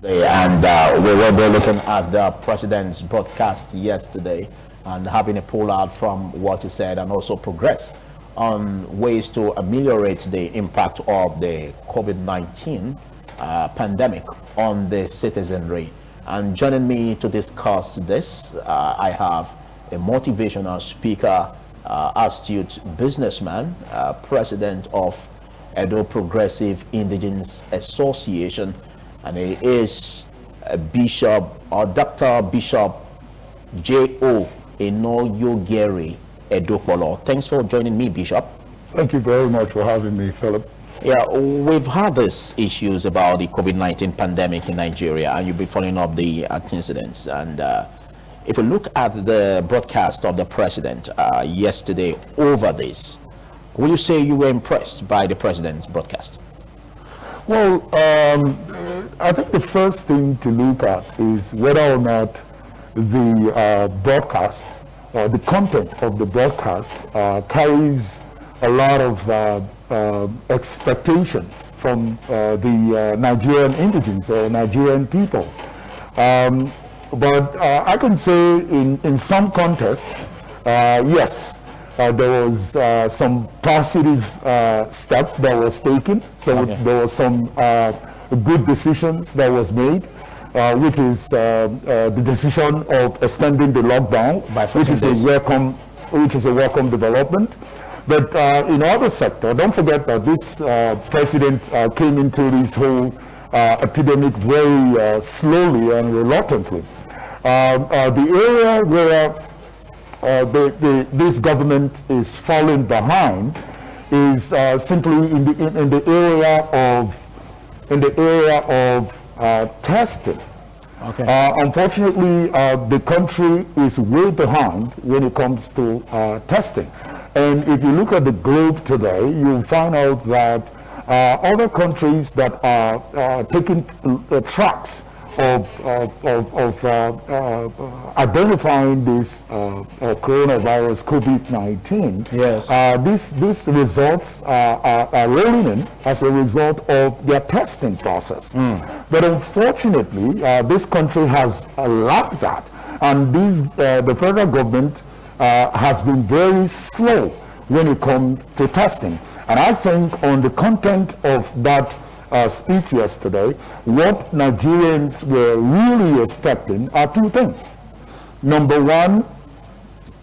And we will be looking at the president's broadcast yesterday and having a pullout from what he said and also progress on ways to ameliorate the impact of the COVID-19 pandemic on the citizenry. And joining me to discuss this, I have a motivational speaker, astute businessman, president of Edo Progressive Indigenous Association, and he is a Bishop or Dr. Bishop J.O. Enoyogeri Edokpolo. Thanks for joining me, Bishop. Thank you very much for having me, Philip. Yeah, we've had these issues about the COVID-19 pandemic in Nigeria, and you'll be following up the incidents. And if you look at the broadcast of the president yesterday over this, will you say you were impressed by the president's broadcast? Well, I think the first thing to look at is whether or not the broadcast, the content of the broadcast carries a lot of expectations from the Nigerian indigents or Nigerian people. But I can say in some contests, yes, there was some positive step that was taken. So okay. There was some good decisions that was made, which is the decision of extending the lockdown, which is a welcome development. But in other sector, don't forget that this president came into this whole epidemic very slowly and reluctantly. The area where this government is falling behind is simply in the area of testing. Okay. Unfortunately, the country is way behind when it comes to testing. And if you look at the globe today, you'll find out that other countries that are taking tracks of identifying this coronavirus COVID-19. Yes. These results are rolling in as a result of their testing process. But unfortunately, this country has lacked that, and the federal government has been very slow when it comes to testing. And I think on the content of that speech yesterday, what Nigerians were really expecting are two things. Number one,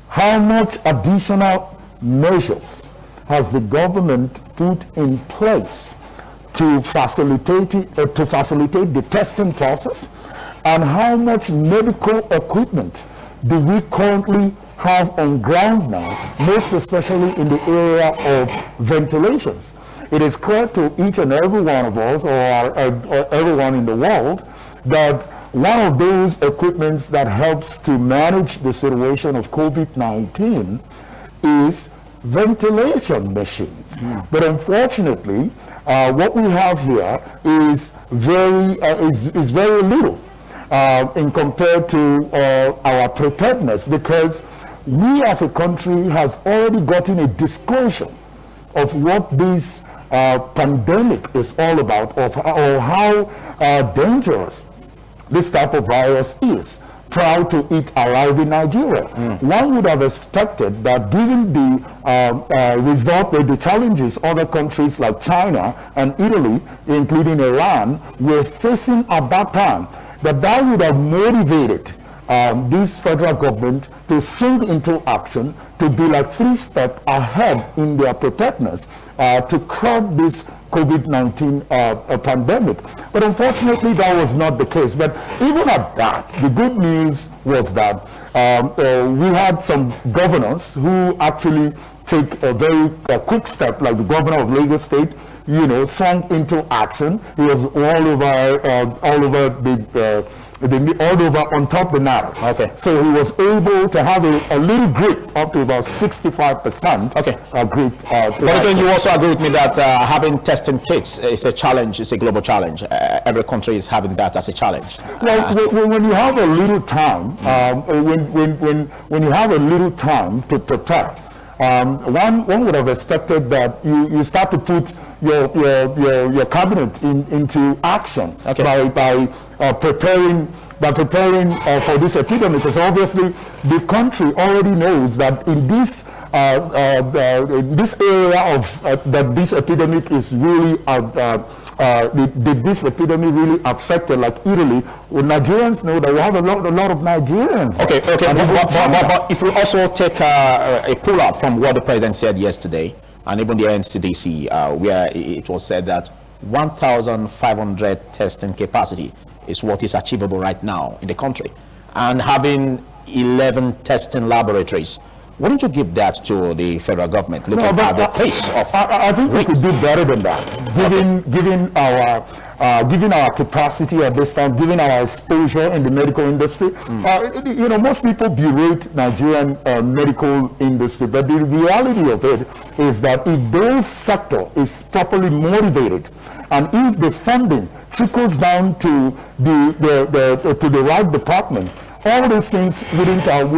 how much additional measures has the government put in place to facilitate the testing process, and how much medical equipment do we currently have on ground now, most especially in the area of ventilations. It is clear to each and every one of us, or everyone in the world, that one of those equipments that helps to manage the situation of COVID-19 is ventilation machines. But unfortunately, what we have here is very little in compared to our preparedness, because we as a country has already gotten a disclosure of what this pandemic is all about, or how dangerous this type of virus is prior to it arriving in Nigeria. One would have expected that, given the result of the challenges other countries like China and Italy, including Iran, were facing at that time, that would have motivated this federal government to swing into action, to be like 3 steps ahead in their preparedness to curb this COVID-19 pandemic. But unfortunately, that was not the case. But even at that, the good news was that we had some governors who actually take a very quick step, like the governor of Lagos State, swung into action. He was all over on top of the matter. Okay. So he was able to have a little grip up to about 65%. Okay. Grip. But again, you also agree with me that having testing kits is a challenge. It's a global challenge. Every country is having that as a challenge. Well, when you have a little time, when you have a little time to prepare, one would have expected that you start to put your cabinet into action by preparing for this epidemic, because obviously the country already knows that in this area of that this epidemic is really this epidemic really affected, like Italy. Well, Nigerians know that we have a lot of Nigerians. Okay. But if we also take a pull out from what the president said yesterday, and even the NCDC, where it was said that 1,500 testing capacity is what is achievable right now in the country, and having 11 testing laboratories. Wouldn't you give that to the federal government, looking at the pace of I think we could do better than that, given our capacity at this time, given our exposure in the medical industry. Most people berate Nigerian medical industry, but the reality of it is that if those sector is properly motivated, and if the funding trickles down to the right department, all these things wouldn't have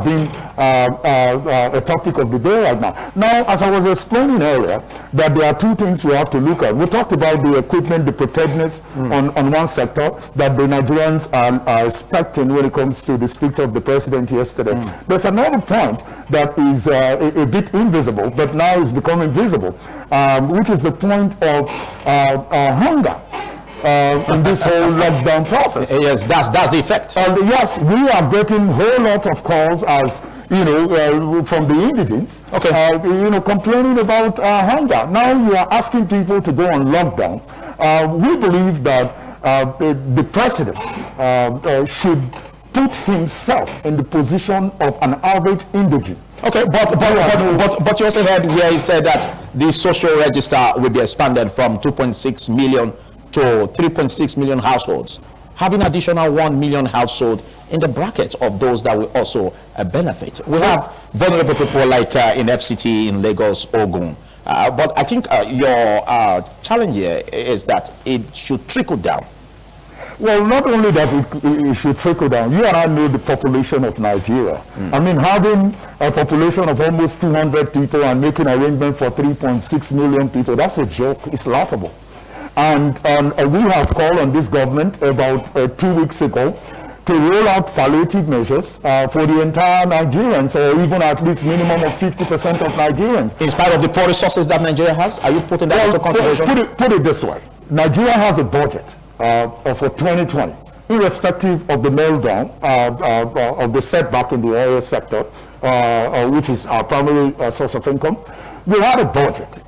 been a topic of the day right now. Now, as I was explaining earlier, that there are two things we have to look at. We talked about the equipment, the preparedness on one sector that the Nigerians are expecting when it comes to the speech of the president yesterday. There's another point that is a bit invisible, but now is becoming visible, which is the point of hunger. In this whole lockdown process. Yes, that's the effect. Yes, we are getting whole lots of calls, as from the indigents, complaining about hunger. Now you are asking people to go on lockdown. We believe that the president should put himself in the position of an average indigent. Okay, but you also heard where he said that the social register will be expanded from 2.6 million to 3.6 million households, having additional 1 million households in the bracket of those that will also benefit. We have vulnerable people like in FCT, in Lagos, Ogun. But I think your challenge here is that it should trickle down. Well, not only that it should trickle down. You and I know the population of Nigeria. I mean, having a population of almost 200 people and making arrangement for 3.6 million people, that's a joke. It's laughable. And we have called on this government about 2 weeks ago to roll out palliative measures for the entire Nigerians, or even at least minimum of 50% of Nigerians. In spite of the poor resources that Nigeria has, are you putting that into consideration? Put it this way. Nigeria has a budget for 2020, irrespective of the meltdown of the setback in the oil sector, which is our primary source of income. We had a budget.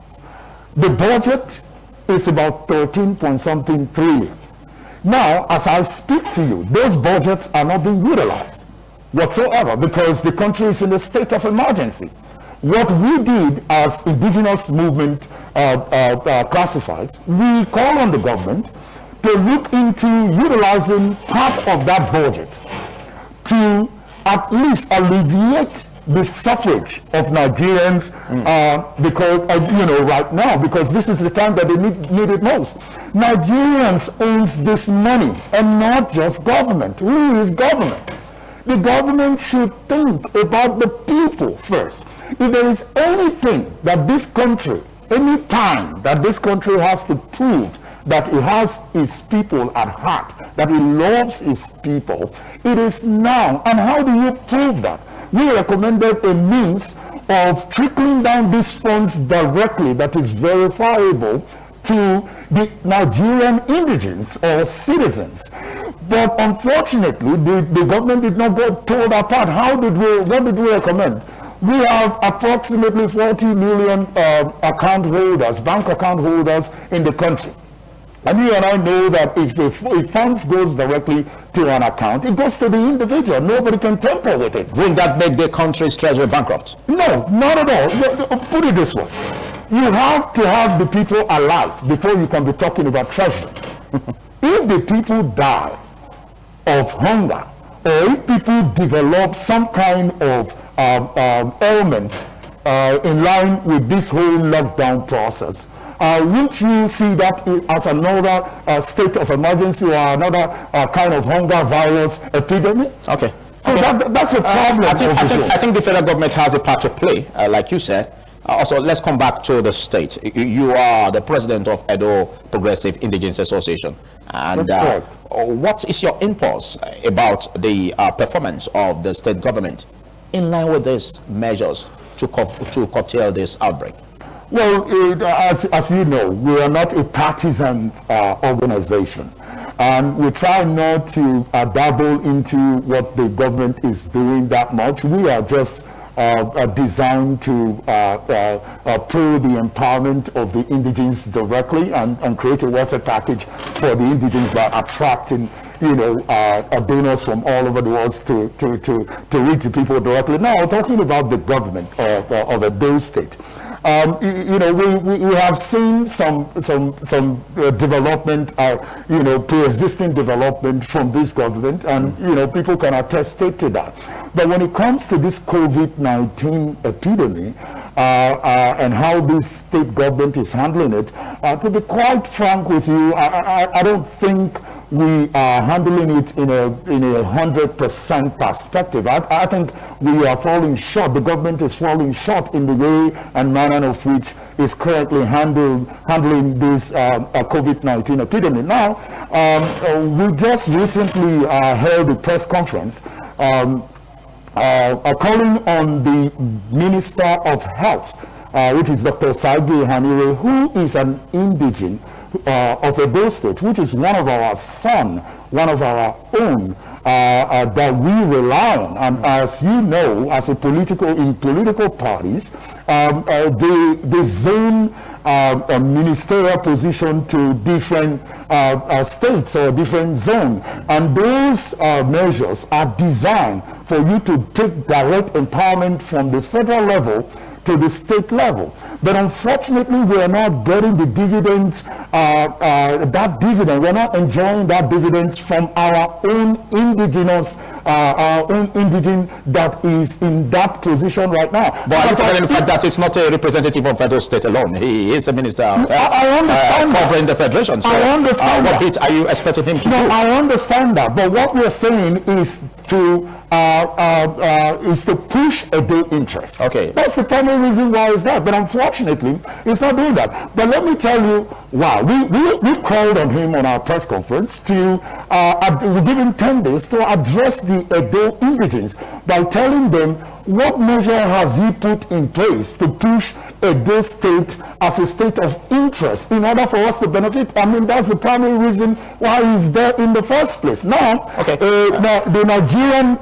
The budget is about 13-point-something trillion. Now, as I speak to you, those budgets are not being utilized whatsoever because the country is in a state of emergency. What we did as indigenous movement classifieds, we call on the government to look into utilizing part of that budget to at least alleviate the suffrage of Nigerians because right now, because this is the time that they need it most. Nigerians owns this money, and not just government. Who is government? The government should think about the people first. If there is anything that this country, any time that this country has to prove that it has its people at heart, that it loves its people, it is now. And how do you prove that? We recommended a means of trickling down these funds directly that is verifiable to the Nigerian indigents or citizens. But unfortunately, the government did not go told apart. What did we recommend? We have approximately 40 million account holders, bank account holders in the country. And you and I know that if funds goes directly to an account, it goes to the individual. Nobody can tamper with it. Wouldn't that make the country's treasury bankrupt? No, not at all. Put it this way. You have to have the people alive before you can be talking about treasury. If the people die of hunger, or if people develop some kind of ailment in line with this whole lockdown process, won't you see that as another state of emergency or another kind of hunger virus epidemic? Okay. So that's a problem. I think the federal government has a part to play, like you said. Also, let's come back to the state. You are the president of Edo Progressive Indigenous Association. And what is your impulse about the performance of the state government in line with these measures to curtail this outbreak? Well, as you know, we are not a partisan organization. And we try not to dabble into what the government is doing that much. We are just designed to pro the empowerment of the indigenes directly and create a welfare package for the indigenes by attracting donors from all over the world to reach the people directly. Now, talking about the government of Edo State, we have seen some development, pre-existing development from this government, and people can attest to that. But when it comes to this COVID-19 epidemic and how this state government is handling it, to be quite frank with you, I don't think we are handling it in a 100% perspective. I think we are falling short. The government is falling short in the way and manner of which is currently handling this COVID-19 epidemic. Now, we just recently held a press conference calling on the Minister of Health, which is Dr. Saigi Hanire, who is an indigene of Edo State, which is one of our one of our own that we rely on. And as you know, as in political parties, the zone ministerial position to different states or different zones, and those measures are designed for you to take direct empowerment from the federal level to the state level. But unfortunately, we are not getting the dividends, we're not enjoying that dividends from our own indigenous, our own indigene that is in that position right now. But in fact, that is not a representative of Edo State alone. He is a minister of health, covering the federation. So, I understand what bit are you expecting him to do? I understand that, but what we're saying is to push Edo interest. Okay. That's the primary reason why it's that. But unfortunately, it's not doing that. But let me tell you why. We called on him on our press conference to we give him 10 days to address the Edo indigenes by telling them what measure has he put in place to push Edo State as a state of interest in order for us to benefit. I mean, that's the primary reason why he's there in the first place. Now, the Nigerian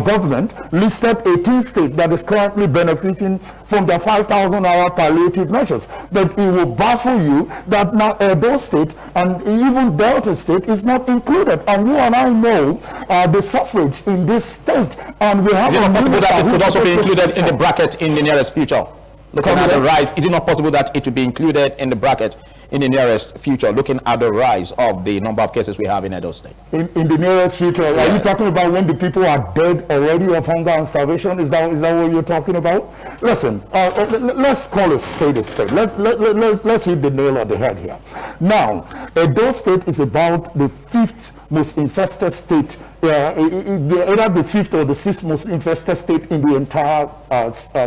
government listed 18 states that is currently benefiting from the 5,000 hour palliative measures. But it will baffle you that now Edo State and even Delta State is not included. And you and I know the suffrage in this state. And we have is it not possible that it could also be included in the bracket in the nearest future? Looking at the rise, is it not possible that it will be included in the bracket in the nearest future, looking at the rise of the number of cases we have in Edo State? In the nearest future? Yeah. Are you talking about when the people are dead already of hunger and starvation? Is that what you're talking about? Listen, let's call a spade a spade. Let's hit the nail on the head here. Now, Edo State is about the 5th most infested state, either the 5th or the 6th most infested state in the entire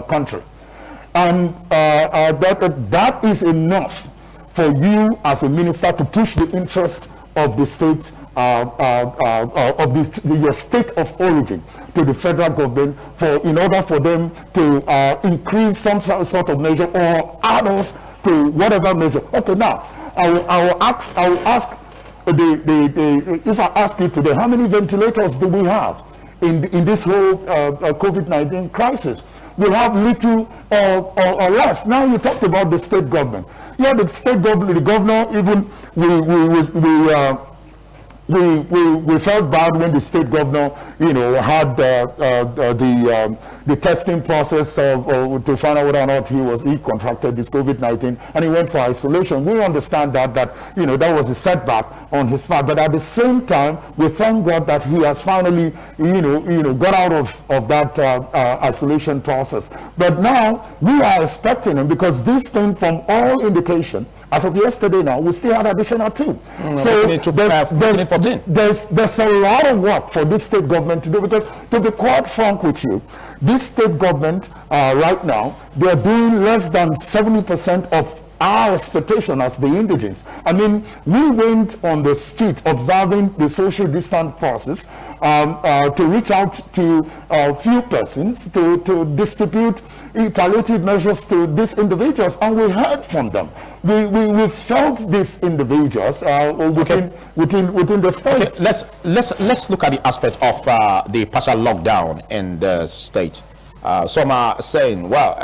country. And that is enough for you as a minister to push the interest of the state, your state of origin to the federal government in order for them to increase some sort of measure or add us to whatever measure. Okay, now I will ask if I ask you today, how many ventilators do we have in this whole COVID-19 crisis? We have little or less. Now you talked about the state government. Yeah, the state government, the governor, even we felt bad when the state governor, had the testing process to find out whether or not he contracted this COVID-19, and he went for isolation. We understand that that was a setback on his part, but at the same time, we thank God that he has finally, got out of that isolation process. But now we are expecting him, because this thing, from all indication, as of yesterday now, we still had additional 2. So there's 14. There's a lot of work for this state government to do, because to be quite frank with you, this state government right now, they're doing less than 70% of our expectation as the indigents. I mean, we went on the street observing the social distance process to reach out to a few persons to distribute palliative measures to these individuals, and we heard from them. We felt these individuals within the state. Okay, let's look at the aspect of the partial lockdown in the state. Some are saying, well,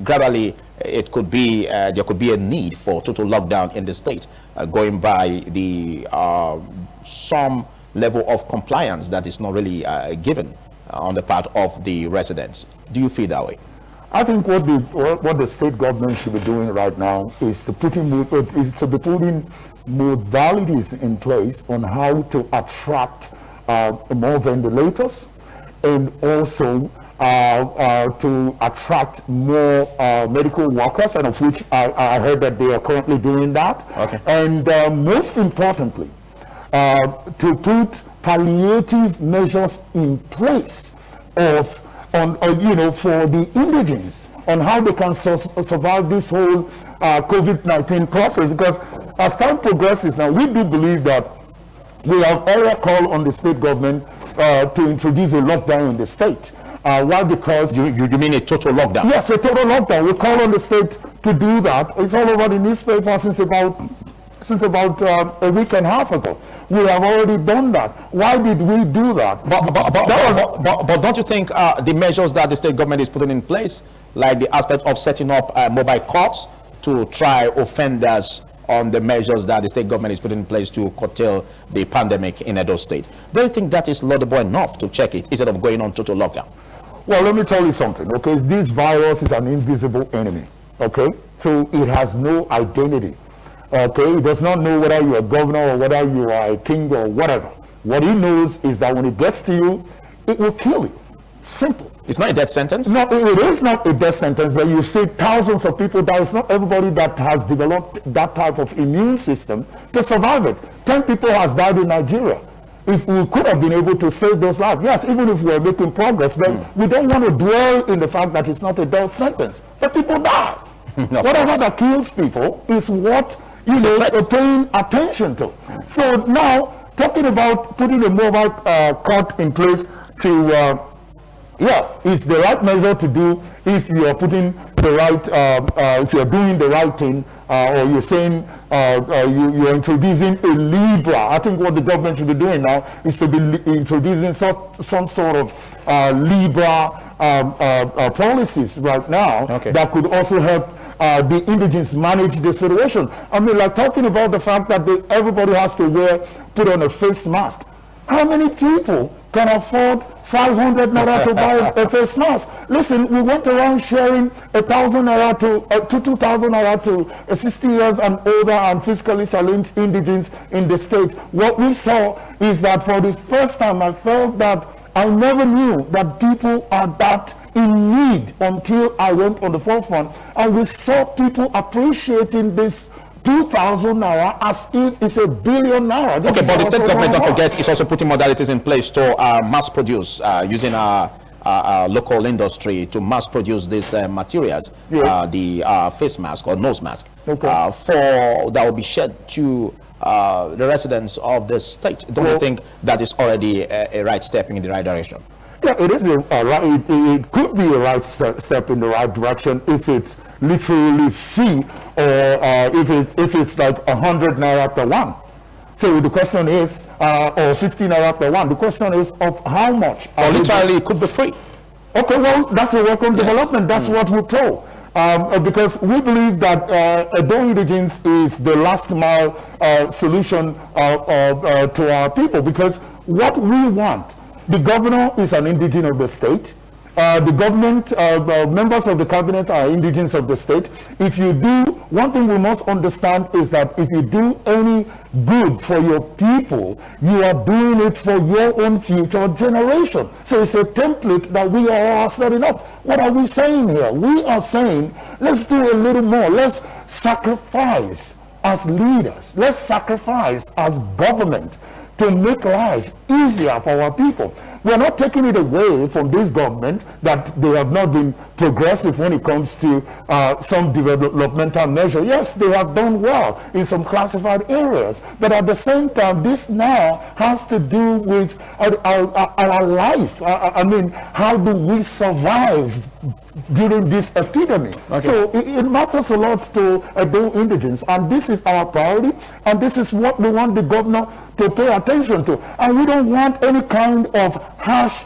gradually it could be there could be a need for total lockdown in the state, going by the some level of compliance that is not really given on the part of the residents. Do you feel that way? I think what the state government should be doing right now is to be putting modalities in place on how to attract more ventilators, and also to attract more medical workers, and of which I heard that they are currently doing that. Okay. And most importantly, to put palliative measures in place for the indigents, on how they can survive this whole COVID-19 process. Because as time progresses now, we do believe that we have already called on the state government to introduce a lockdown in the state. Why? Because you mean a total lockdown? Yes, a total lockdown. We call on the state to do that. It's all over the newspaper since about a week and a half ago. We have already done that. Why did we do that? But don't you think the measures that the state government is putting in place, like the aspect of setting up mobile courts to try offenders on the measures that the state government is putting in place to curtail the pandemic in Edo State, do you think that is laudable enough to check it instead of going on total lockdown? Well, let me tell you something, okay? This virus is an invisible enemy, okay? So it has no identity. Okay, he does not know whether you're a governor or whether you are a king or whatever. What he knows is that when it gets to you, it will kill you. Simple. It's not a death sentence? No, it is not a death sentence, but you see thousands of people die. It's not everybody that has developed that type of immune system to survive it. 10 people has died in Nigeria. If we could have been able to save those lives, yes, even if we're making progress, but we don't want to dwell in the fact that it's not a death sentence. But people die. Whatever that kills people is what paying attention to. So now, talking about putting a mobile court in place to, it's the right measure to do if you are putting the right, if you're doing the right thing, or you're saying you're introducing a Libra. I think what the government should be doing now is to be introducing some sort of Libra policies right now that could also help the indigents manage the situation. I mean, like talking about the fact that everybody has to put on a face mask. How many people can afford 500 naira to buy a face mask? Listen, we went around sharing 1,000 naira to 2,000 naira to 60 years and older and physically challenged indigents in the state. What we saw is that for the first time, I felt that I never knew that people are that in need until I went on the forefront, and we saw people appreciating this 2,000 naira as if it's $1 billion naira. Okay, but the state government, don't forget, is also putting modalities in place to mass produce using our local industry to mass produce these materials, the face mask or nose mask, that will be shared to the residents of the state. Don't you think that is already a right step in the right direction? Yeah, it is it could be a right step in the right direction if it's literally free, or if it's like 100 naira per one. So the question is, or 50 naira per one. The question is of how much. Or literally, it could be free. Okay, well, that's a welcome development. That's what we pro. Because we believe that Edo indigence is the last mile solution to our people. Because what we want, the governor is an indigene of the state. The government, members of the cabinet are indigents of the state. If you do, one thing we must understand is that if you do any good for your people, you are doing it for your own future generation. So it's a template that we are all setting up. What are we saying here? We are saying, let's do a little more. Let's sacrifice as leaders. Let's sacrifice as government to make life easier for our people. We are not taking it away from this government that they have not been progressive when it comes to some developmental measure. Yes, they have done well in some classified areas, but at the same time, this now has to do with our life. I mean, how do we survive during this epidemic? Okay. So it matters a lot to Edo indigents, and this is our priority, and this is what we want the governor to pay attention to. And we don't want any kind of harsh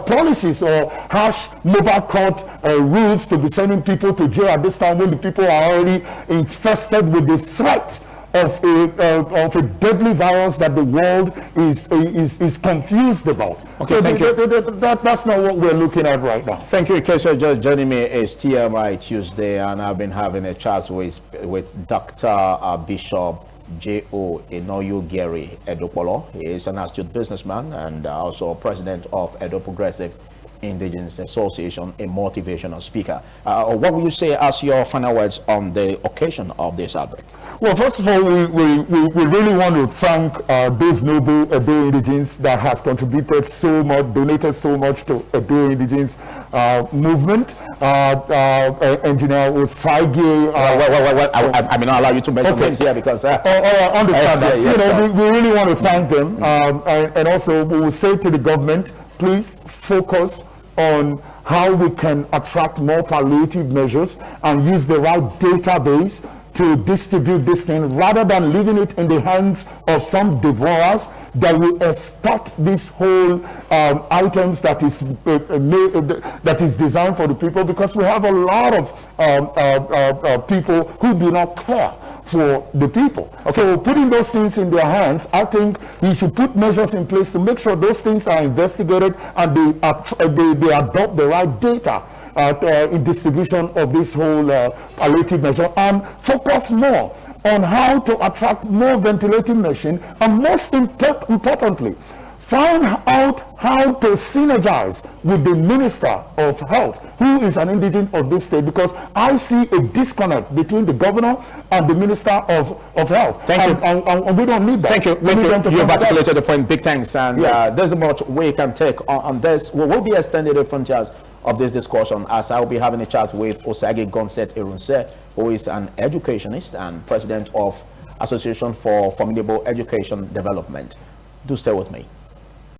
policies or harsh mobile court rules to be sending people to jail at this time when the people are already infested with the threat of a deadly virus that the world is confused about. Okay, so thank you. That's not what we're looking at right now. Thank you. In case you're just joining me, it's TMI Tuesday, and I've been having a chat with Dr. Bishop J.O. Inoyu Gary Edopolo. He is an astute businessman and also president of Edo Progressive Indigenous Association, a motivational speaker. What will you say as your final words on the occasion of this outbreak? Well, first of all, we really want to thank those noble Edo indigents that has contributed so much, donated so much to Edo indigents movement. Engineer Osage. I may not allow you to mention names here because I understand that. Yes, we really want to thank them, and also we will say to the government, please focus on how we can attract more palliative measures and use the right database to distribute this thing rather than leaving it in the hands of some devourers that will extort this whole items that is designed for the people, because we have a lot of people who do not care for the people. Okay. So putting those things in their hands, I think we should put measures in place to make sure those things are investigated and they adopt the right data in distribution of this whole palliative measure, and focus more on how to attract more ventilating machines, and most importantly, find out how to synergize with the Minister of Health, who is an indigent of this state, because I see a disconnect between the governor and the Minister of Health. Thank you. And we don't need that. Thank you. You've articulated the point. Big thanks. And there's much we can take on this. We will be extending the frontiers of this discussion, as I will be having a chat with Osage Gonset Irunse, who is an educationist and president of Association for Formidable Education Development. Do stay with me.